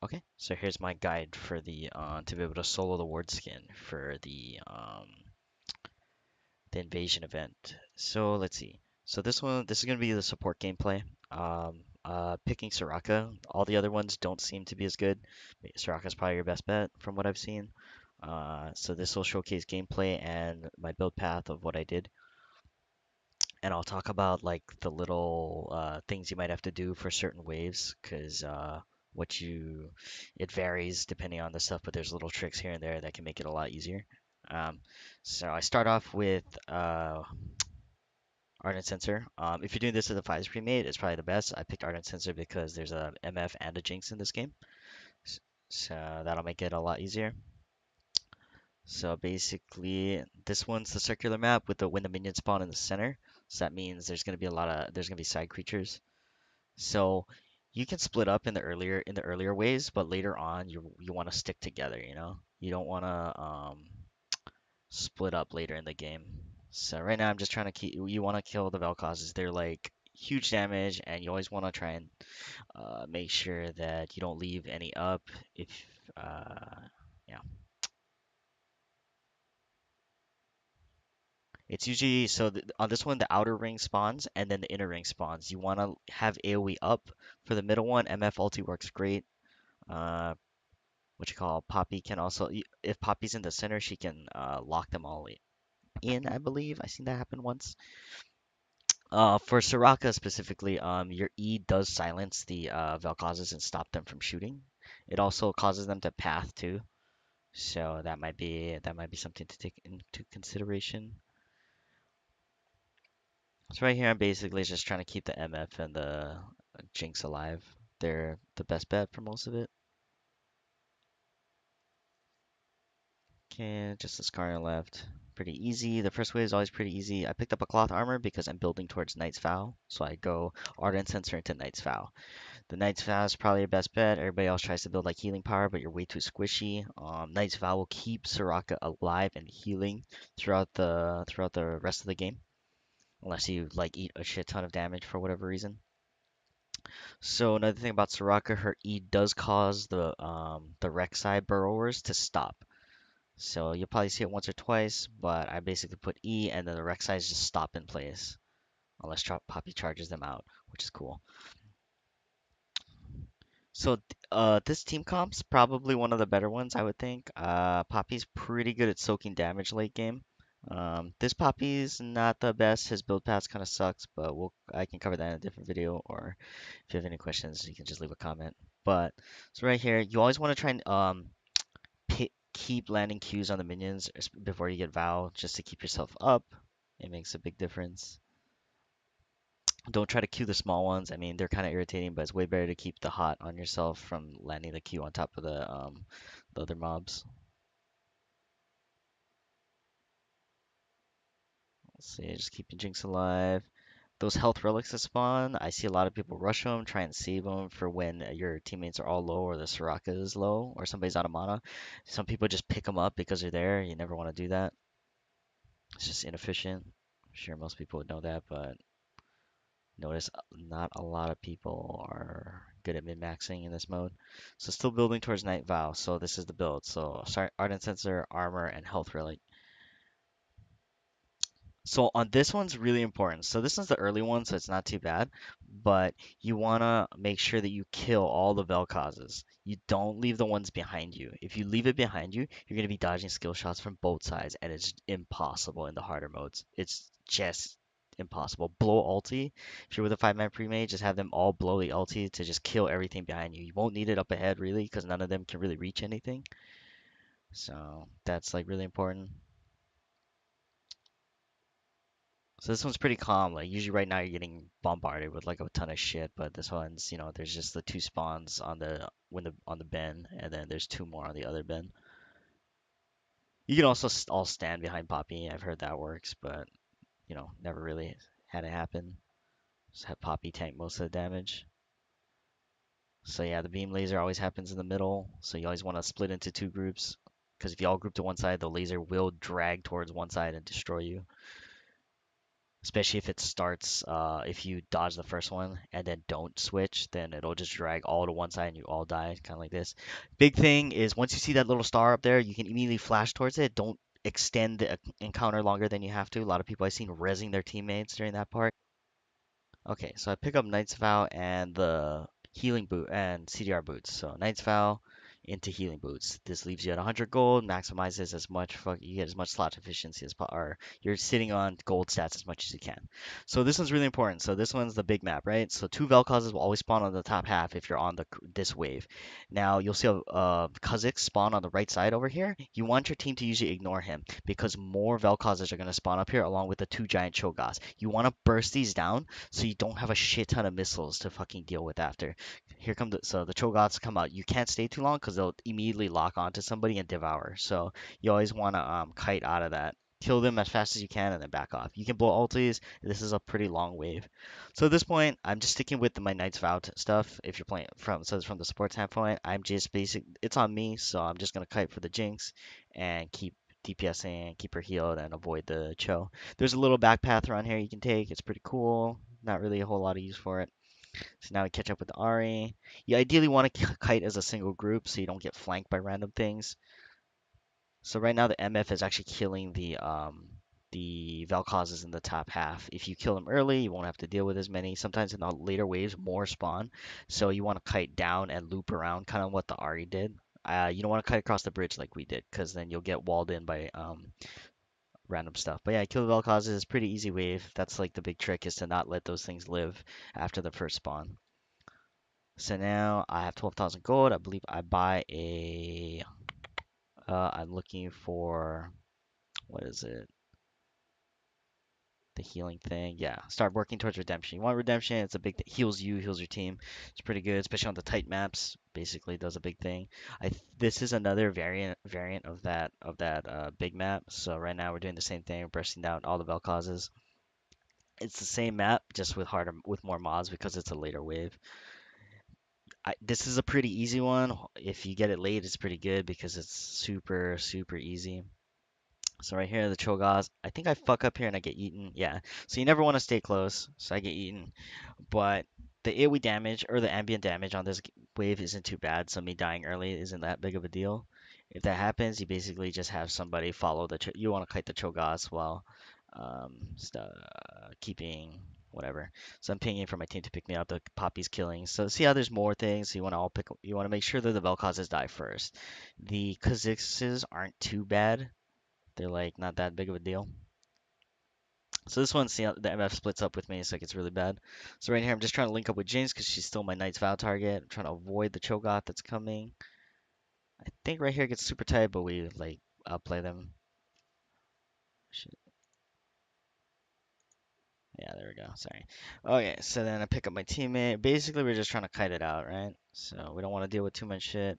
Okay, so here's my guide for the to be able to solo the ward skin for the invasion event. So let's see. So this is gonna be the support gameplay. Picking Soraka. All the other ones don't seem to be as good. Soraka's probably your best bet from what I've seen. So this will showcase gameplay and my build path of what I did, and I'll talk about like the little things you might have to do for certain waves, because what you it varies depending on the stuff, but there's little tricks here and there that can make it a lot easier. Um, so I start off with Ardent Sensor. If you're doing this as a Fizz pre-made, it's probably the best. I picked Ardent Sensor because there's a MF and a Jinx in this game, so that'll make it a lot easier. So basically, this one's the circular map with the when the minions spawn in the center. So that means there's gonna be side creatures. So you can split up in the earlier ways, but later on you want to stick together. You don't want to split up later in the game. So right now I'm just trying to keep. You want to kill the Vel'Kozes. They're like huge damage, and you always want to try and make sure that you don't leave any up. If yeah. It's usually so on this one, the outer ring spawns and then the inner ring spawns. You want to have AoE up for the middle one. MF ulti works great. Uh, what you call Poppy can also, if Poppy's in the center, she can lock them all in, I believe. I seen that happen once. For Soraka specifically, your E does silence the Vel'Kozes and stop them from shooting. It also causes them to path too, so that might be something to take into consideration. So right here, I'm basically just trying to keep the MF and the Jinx alive. They're the best bet for most of it. Okay, just a Scar left. Pretty easy. The first wave is always pretty easy. I picked up a cloth armor because I'm building towards Knight's Vow. So I go Ardent Sensor into Knight's Vow. The Knight's Vow is probably your best bet. Everybody else tries to build like healing power, but you're way too squishy. Knight's Vow will keep Soraka alive and healing throughout the rest of the game, unless you like eat a shit ton of damage for whatever reason. So another thing about Soraka, her E does cause the Rek'Sai burrowers to stop. So you'll probably see it once or twice, but I basically put E and then the Rek'Sais just stop in place unless Poppy charges them out, which is cool. So this team comp's probably one of the better ones, I would think. Poppy's pretty good at soaking damage late game. This Poppy's not the best. His build pass kind of sucks, but I can cover that in a different video, or if you have any questions, you can just leave a comment. But so right here, you always want to try and keep landing Qs on the minions before you get Vow, just to keep yourself up. It makes a big difference. Don't try to Q the small ones. I mean, they're kind of irritating, but it's way better to keep the hot on yourself from landing the Q on top of the other mobs. Let's see, just keep your Jinx alive. Those health relics that spawn, I see a lot of people rush them, try and save them for when your teammates are all low or the Soraka is low or somebody's out of mana. Some people just pick them up because they're there. You never want to do that. It's just inefficient. I'm sure most people would know that, but notice not a lot of people are good at min-maxing in this mode. So still building towards Night Vow. So this is the build. So sorry, Ardent Sensor, Armor, and Health Relic. So on this one's really important. So this one's the early one, so it's not too bad. But you wanna make sure that you kill all the Vel'Kozes. You don't leave the ones behind you. If you leave it behind you, you're gonna be dodging skill shots from both sides, and it's impossible in the harder modes. It's just impossible. Blow ulti. If you're with a 5-man pre-made, just have them all blow the ulti to just kill everything behind you. You won't need it up ahead really, because none of them can really reach anything. So that's like really important. So this one's pretty calm. Like usually right now you're getting bombarded with like a ton of shit, but this one's, there's just the two spawns on the Ben, and then there's two more on the other Ben. You can also all stand behind Poppy. I've heard that works, but never really had it happen. Just have Poppy tank most of the damage. So yeah, the beam laser always happens in the middle, so you always want to split into two groups, because if you all group to one side, the laser will drag towards one side and destroy you. especially if it starts, if you dodge the first one and then don't switch, then it'll just drag all to one side and you all die, kind of like this. Big thing is once you see that little star up there, you can immediately flash towards it. Don't extend the encounter longer than you have to. A lot of people I've seen rezzing their teammates during that part. Okay, so I pick up Knight's Vow and the healing boot and CDR boots. So Knight's Vow into healing boots. This leaves you at 100 gold, maximizes as much you get as much slot efficiency as or you're sitting on gold stats as much as you can. So this one's really important. So this one's the big map, right? So two Vel'Kozes will always spawn on the top half if you're on this wave. Now you'll see a Kha'Zix spawn on the right side over here. You want your team to usually ignore him because more Vel'Kozes are going to spawn up here along with the two giant Cho'Gaths. You want to burst these down so you don't have a shit ton of missiles to fucking deal with after. Here come the Cho'Gaths come out. You can't stay too long because they'll immediately lock onto somebody and devour. So you always want to kite out of that. Kill them as fast as you can and then back off. You can blow ultis. This is a pretty long wave. So at this point, I'm just sticking with my Knight's Vow stuff. If you're playing from the support standpoint, I'm just basic. It's on me, so I'm just gonna kite for the Jinx and keep DPSing, keep her healed, and avoid the Cho. There's a little back path around here you can take. It's pretty cool. Not really a whole lot of use for it. So now we catch up with the Ari. You ideally want to kite as a single group so you don't get flanked by random things. So right now the MF is actually killing the Vel'Kozes in the top half. If you kill them early, you won't have to deal with as many. Sometimes in the later waves, more spawn. So you want to kite down and loop around, kind of what the Ari did. You don't want to kite across the bridge like we did, because then you'll get walled in by random stuff. But yeah, kill the Vel'Kozes is pretty easy wave. That's like the big trick is to not let those things live after the first spawn. So now I have 12,000 gold. I believe I buy a. I'm looking for what is it? The healing thing. Yeah, start working towards redemption. You want redemption? It's a big thing. Heals you, heals your team. It's pretty good, especially on the tight maps. Basically, does a big thing. This is another variant of that big map. So right now we're doing the same thing. We're bursting down all the Vel'Kozes. It's the same map, just with more mods because it's a later wave. This is a pretty easy one. If you get it late, it's pretty good because it's super, super easy. So right here, the Cho'Gaths. I think I fuck up here and I get eaten. Yeah. So you never want to stay close. So I get eaten. But the AoE damage or the ambient damage on this wave isn't too bad. So me dying early isn't that big of a deal. If that happens, you basically just have somebody follow you want to kite the Cho'Gaths while keeping whatever. So I'm pinging for my team to pick me up. The Poppy's killing. So see how there's more things. So you want to all pick. You want to make sure that the Vel'Kozes die first. The Kha'Zixes aren't too bad. They're like not that big of a deal. So this one, see how the MF splits up with me, so it gets really bad. So right here, I'm just trying to link up with Jinx because she's still my Knight's Vow target. I'm trying to avoid the Cho'Gath that's coming. I think right here it gets super tight, but we like outplay them. Shit. Yeah, there we go. Sorry. Okay, so then I pick up my teammate. Basically, we're just trying to kite it out, right? So we don't want to deal with too much shit.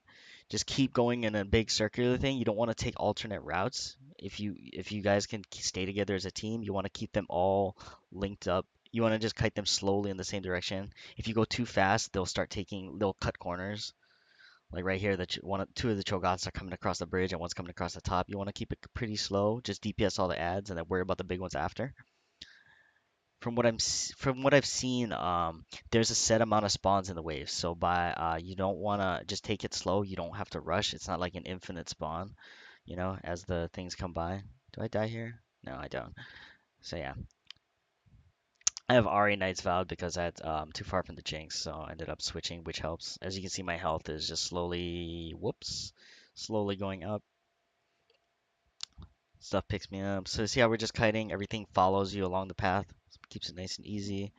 Just keep going in a big circular thing. You don't want to take alternate routes. If you guys can stay together as a team, you want to keep them all linked up. You want to just kite them slowly in the same direction. If you go too fast, they'll cut corners. Like right here, two of the Cho'Gaths are coming across the bridge and one's coming across the top. You want to keep it pretty slow. Just DPS all the ads and then worry about the big ones after. From what I've seen, there's a set amount of spawns in the wave. So you don't wanna just take it slow. You don't have to rush. It's not like an infinite spawn, as the things come by. Do I die here? No, I don't. So yeah, I have Ari Knight's Vowed because I had too far from the Jinx, so I ended up switching, which helps. As you can see, my health is just slowly going up. Stuff picks me up. So see how we're just kiting? Everything follows you along the path. Keeps it nice and easy.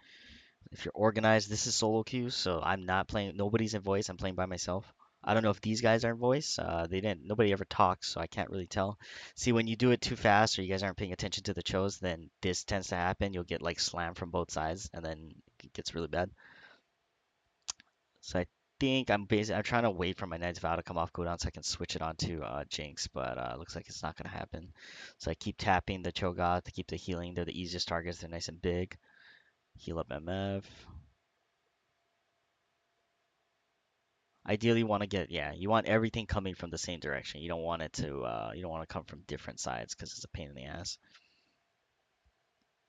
If you're organized, this is solo queue, so I'm not playing. Nobody's in voice. I'm playing by myself. I don't know if these guys are in voice. Nobody ever talks, so I can't really tell. See, when you do it too fast or you guys aren't paying attention to the chos, then this tends to happen. You'll get like slammed from both sides, and then it gets really bad. So I think I'm trying to wait for my Knight's Vow to come off cooldown so I can switch it onto Jinx, but looks like it's not gonna happen. So I keep tapping the Cho'Gath to keep the healing. They're the easiest targets. They're nice and big. Heal up MF. Ideally, you want to yeah, you want everything coming from the same direction. You don't want to come from different sides because it's a pain in the ass.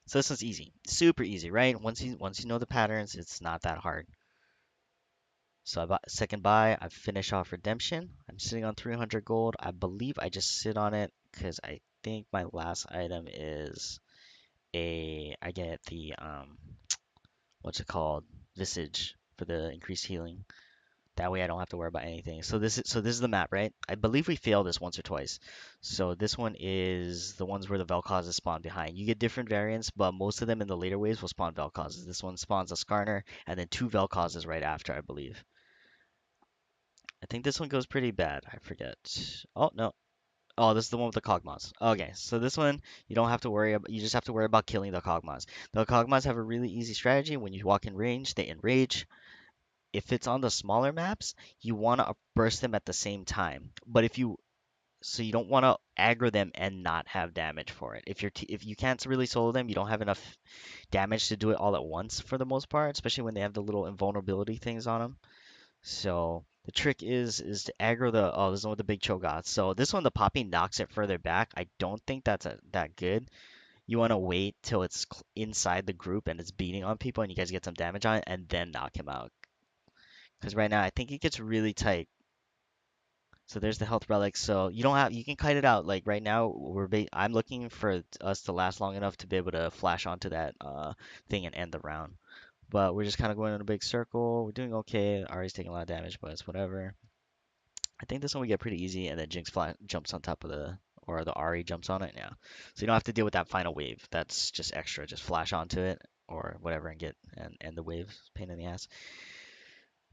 So this one's easy, super easy, right? Once you know the patterns, it's not that hard. So I bought second buy. I finish off redemption. I'm sitting on 300 gold. I believe I just sit on it because I think my last item is I get the what's it called? Visage for the increased healing. That way I don't have to worry about anything. So this is the map, right? I believe we failed this once or twice. So this one is the ones where the Vel'Kozes spawn behind. You get different variants, but most of them in the later waves will spawn Vel'Kozes. This one spawns a Skarner and then two Vel'Kozes right after, I believe. I think this one goes pretty bad. I forget. Oh no. Oh, this is the one with the Kog'Maws. Okay, so this one you don't have to worry about. You just have to worry about killing the Kog'Maws. The Kog'Maws have a really easy strategy. When you walk in range, they enrage. If it's on the smaller maps, you want to burst them at the same time. But you don't want to aggro them and not have damage for it. If you can't really solo them, you don't have enough damage to do it all at once for the most part, especially when they have the little invulnerability things on them. So the trick is to aggro this is one with the big Cho'Gath. So this one, the popping knocks it further back. I don't think that's that good. You want to wait till it's inside the group and it's beating on people and you guys get some damage on it and then knock him out. Because right now I think it gets really tight. So there's the health relic. So you can kite it out. Like right now I'm looking for us to last long enough to be able to flash onto that thing and end the round. But we're just kind of going in a big circle. We're doing okay. Ari's taking a lot of damage, but it's whatever. I think this one we get pretty easy, and then jumps on top of or the Ari jumps on it. Yeah, so you don't have to deal with that final wave. That's just extra. Just flash onto it or whatever and get and end the wave. Pain in the ass.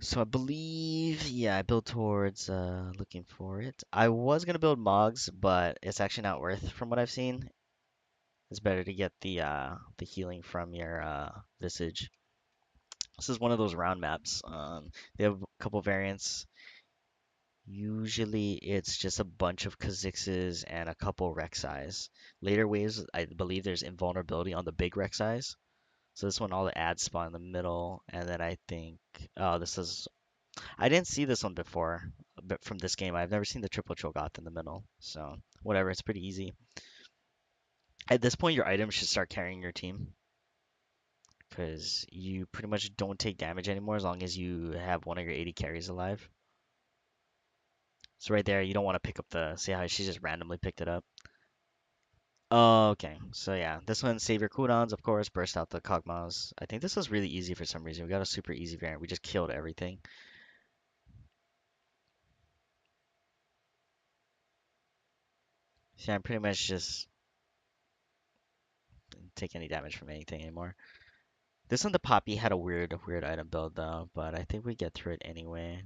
So I believe, yeah, I build towards looking for it. I was gonna build Mogs, but it's actually not worth from what I've seen. It's better to get the healing from your Visage. This is one of those round maps. They have a couple variants. Usually it's just a bunch of Kha'Zixes and a couple Rek'Sais. Later waves, I believe there's invulnerability on the big Rek'Sais. So this one, all the ads spawn in the middle, and then I think, oh, I didn't see this one before, but from this game, I've never seen the triple Cho'Gath in the middle. So whatever, it's pretty easy. At this point, your items should start carrying your team because you pretty much don't take damage anymore as long as you have one of your 80 carries alive. So right there, you don't want to pick up see how she just randomly picked it up. Oh, okay. So yeah, this one, save your cooldowns, of course, burst out the Kog'Maws. I think this was really easy for some reason. We got a super easy variant. We just killed everything. So yeah, I'm pretty much just didn't take any damage from anything anymore. This one, the Poppy had a weird item build though, but I think we get through it anyway.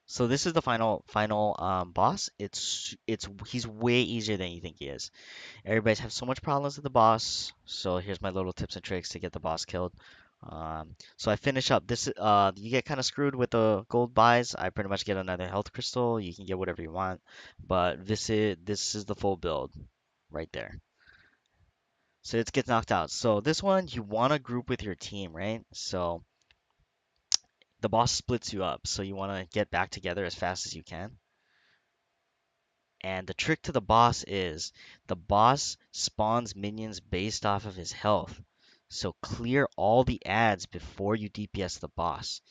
So this is the final boss. He's way easier than you think he is. Everybody's have so much problems with the boss. So here's my little tips and tricks to get the boss killed. So I finish up this. You get kind of screwed with the gold buys. I pretty much get another health crystal. You can get whatever you want, but this is the full build right there. So it gets knocked out. So this one you want to group with your team, right? So the boss splits you up, so you want to get back together as fast as you can. And the trick to the boss is the boss spawns minions based off of his health. So clear all the ads before you DPS the boss.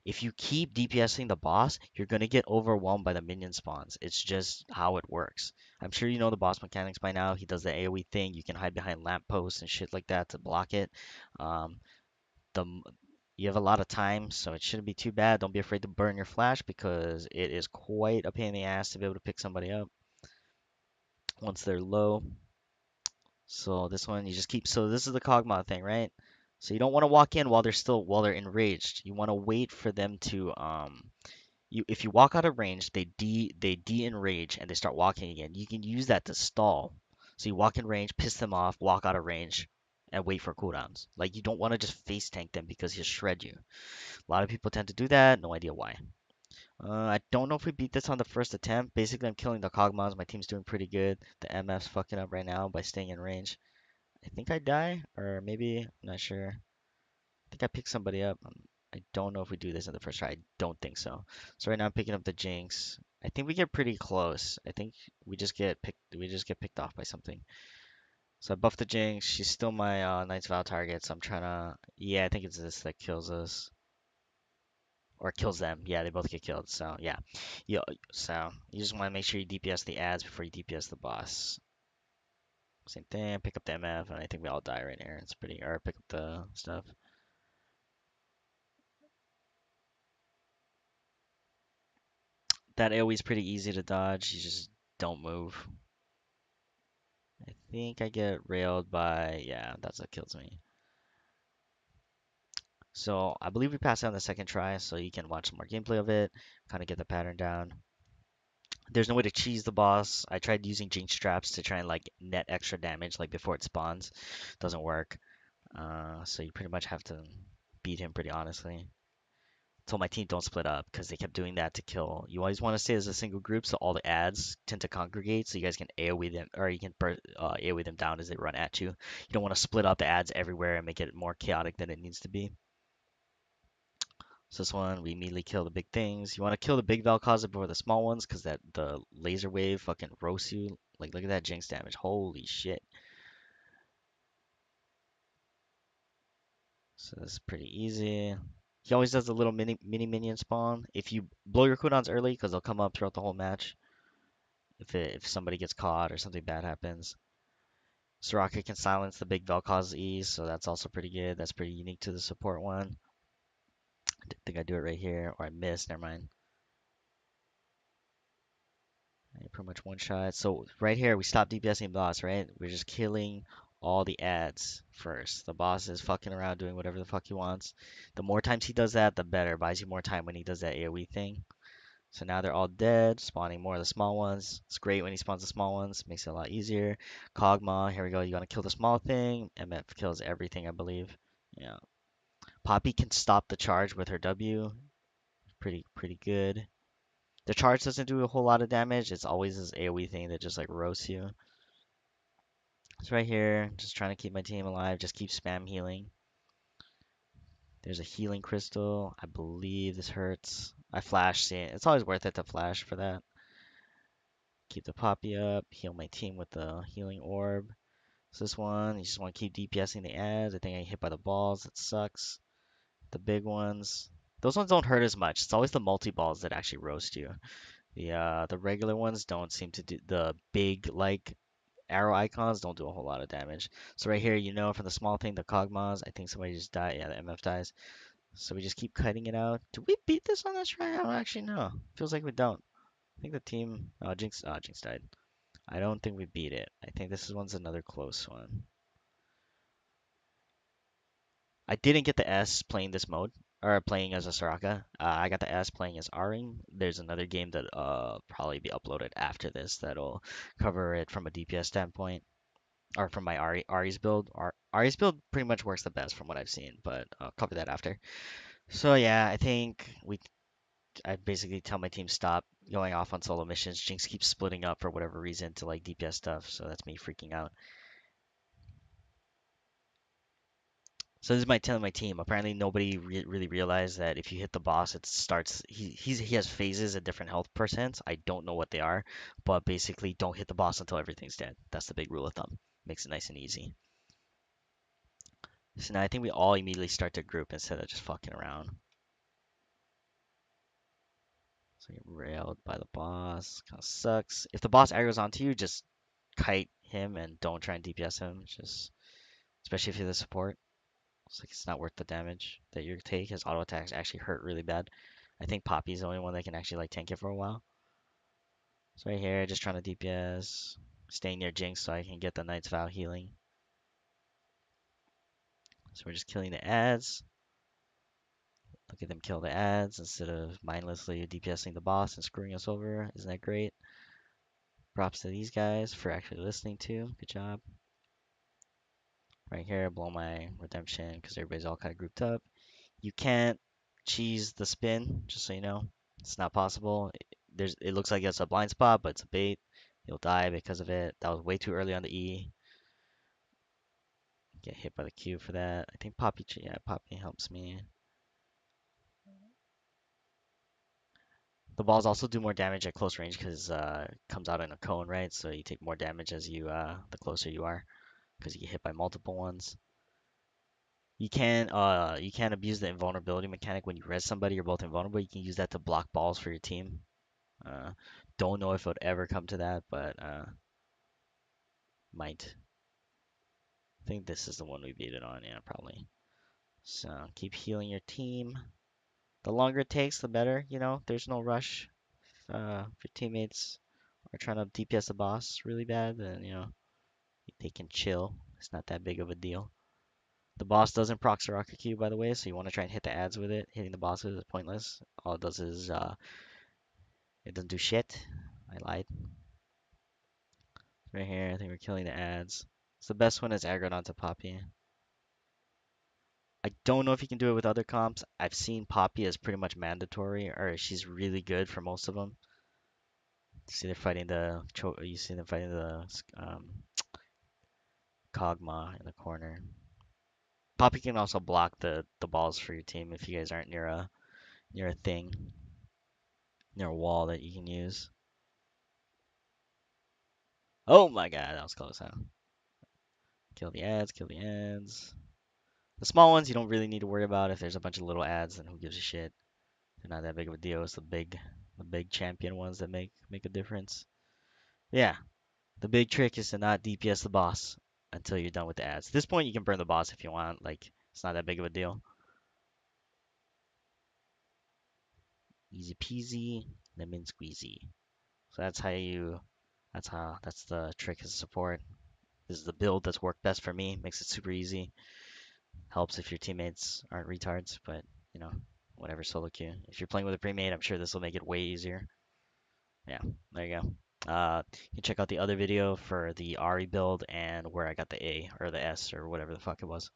If you keep DPSing the boss, you're going to get overwhelmed by the minion spawns. It's just how it works. I'm sure you know the boss mechanics by now. He does the AoE thing. You can hide behind lampposts and shit like that to block it. Um, the you have a lot of time, so it shouldn't be too bad. Don't be afraid to burn your flash because it is quite a pain in the ass to be able to pick somebody up once they're low. So this one you just keep. So this is the Kog'Maw thing, right? So you don't want to walk in while they're enraged. You want to wait for them to if you walk out of range, they de-enrage and they start walking again. You can use that to stall. So you walk in range, piss them off, walk out of range, and wait for cooldowns. Like you don't want to just face tank them because he'll shred you. A lot of people tend to do that. No idea why. I don't know if we beat this on the first attempt. Basically, I'm killing the Kog'Maws. My team's doing pretty good. The MF's fucking up right now by staying in range. I think I die, or maybe, I'm not sure. I think I picked somebody up. I don't know if we do this in the first try. I don't think so. So right now I'm picking up the Jinx. I think we get pretty close. I think we just get picked off by something. So I buffed the Jinx. She's still my Knight's Vow target, so I'm trying to. Yeah, I think it's this that kills us. Or kills them. Yeah, they both get killed. So yeah. You, so you just want to make sure you DPS the ads before you DPS the boss. Same thing, pick up the MF, and I think we all die right here. It's pretty, or pick up the stuff. That AoE is pretty easy to dodge. You just don't move. I think I get railed by, yeah, that's what kills me. So I believe we passed it on the second try, so you can watch some more gameplay of it, kind of get the pattern down. There's no way to cheese the boss. I tried using Jinx traps to try and like net extra damage like before it spawns. Doesn't work. So you pretty much have to beat him pretty honestly. Told my team don't split up because they kept doing that to kill. You always want to stay as a single group so all the ads tend to congregate so you guys can AoE them or you can AoE them down as they run at you. You don't want to split up the ads everywhere and make it more chaotic than it needs to be. So this one, we immediately kill the big things. You want to kill the big Vel'Koz before the small ones because that the laser wave fucking roasts you. Like look at that Jinx damage. Holy shit. So this is pretty easy. He always does a little mini minion spawn. If you blow your cooldowns early, because they'll come up throughout the whole match. If somebody gets caught or something bad happens. Soraka can silence the big Vel'Koz E, so that's also pretty good. That's pretty unique to the support one. I think I do it right here, or I missed. Never mind. I pretty much one shot. So right here, we stop DPSing boss, right? We're just killing all the ads first. The boss is fucking around doing whatever the fuck he wants. The more times he does that, the better. Buys you more time when he does that AoE thing. So now they're all dead, spawning more of the small ones. It's great when he spawns the small ones, makes it a lot easier. Kog'Maw, here we go. You want to kill the small thing. MF kills everything, I believe. Yeah. Poppy can stop the charge with her W. Pretty good. The charge doesn't do a whole lot of damage. It's always this AoE thing that just like roasts you. It's right here. Just trying to keep my team alive. Just keep spam healing. There's a healing crystal. I believe this hurts. I flash. See, it's always worth it to flash for that. Keep the Poppy up. Heal my team with the healing orb. So this one, you just want to keep DPSing the ads. I think I get hit by the balls. That sucks. The big ones. Those ones don't hurt as much. It's always the multi-balls that actually roast you. The regular ones don't seem to do the big like arrow icons don't do a whole lot of damage. So right here, you know from the small thing, the Kog'Maws, I think somebody just died. Yeah, the MF dies. So we just keep cutting it out. Do we beat this on this try? I don't actually know. Feels like we don't. I think the team Jinx died. I don't think we beat it. I think this one's another close one. I didn't get the S playing this mode or playing as a Soraka. I got the S playing as Aring. There's another game that probably be uploaded after this that'll cover it from a DPS standpoint or from my Ari's build. Ari's build pretty much works the best from what I've seen, but I'll cover that after. So yeah, I think I basically tell my team stop going off on solo missions. Jinx keeps splitting up for whatever reason to like DPS stuff, so that's me freaking out. So this is my telling my team. Apparently, nobody really realized that if you hit the boss, it starts. He has phases at different health percents. I don't know what they are, but basically, don't hit the boss until everything's dead. That's the big rule of thumb. Makes it nice and easy. So now I think we all immediately start to group instead of just fucking around. So get railed by the boss. Kind of sucks. If the boss aggro's onto you, just kite him and don't try and DPS him. Just especially if you're the support. It's like it's not worth the damage that you take. His auto attacks actually hurt really bad. I think Poppy's the only one that can actually like tank it for a while. So right here, just trying to DPS, staying near Jinx so I can get the Knight's Vow healing. So we're just killing the ads. Look at them kill the ads instead of mindlessly DPSing the boss and screwing us over. Isn't that great? Props to these guys for actually listening to. Good job. Right here, blow my redemption because everybody's all kind of grouped up. You can't cheese the spin, just so you know. It's not possible. It looks like it's a blind spot, but it's a bait. You'll die because of it. That was way too early on the E. Get hit by the Q for that. I think yeah, Poppy helps me. The balls also do more damage at close range because it comes out in a cone, right? So you take more damage as the closer you are because you get hit by multiple ones. You can abuse the invulnerability mechanic when you res somebody. You're both invulnerable. You can use that to block balls for your team. Uh, don't know if it would ever come to that, but might. I think this is the one we beat it on. Yeah, probably. So keep healing your team. The longer it takes, the better. There's no rush. If your teammates are trying to DPS the boss really bad, then they can chill. It's not that big of a deal. The boss doesn't proc Soraka Q, by the way, so you want to try and hit the ads with it. Hitting the bosses is pointless. All it does is it doesn't do shit. I lied. Right here, I think we're killing the ads. So the best one is aggroed onto Poppy. I don't know if you can do it with other comps. I've seen Poppy as pretty much mandatory, or she's really good for most of them. You see them fighting the Kog'Maw in the corner. Poppy can also block the balls for your team if you guys aren't near a thing, near a wall that you can use. Oh my god, that was close, huh? Kill the ads, kill the ads. The small ones you don't really need to worry about. If there's a bunch of little ads, then who gives a shit? They're not that big of a deal. It's the big champion ones that make a difference. Yeah, the big trick is to not DPS the boss until you're done with the ads. At this point, you can burn the boss if you want. Like, it's not that big of a deal. Easy peasy, lemon squeezy. So that's the trick as a support. This is the build that's worked best for me. Makes it super easy. Helps if your teammates aren't retards, but you know, whatever solo queue. If you're playing with a pre-made, I'm sure this will make it way easier. Yeah, there you go. You can check out the other video for the Ari build and where I got the A or the S or whatever the fuck it was.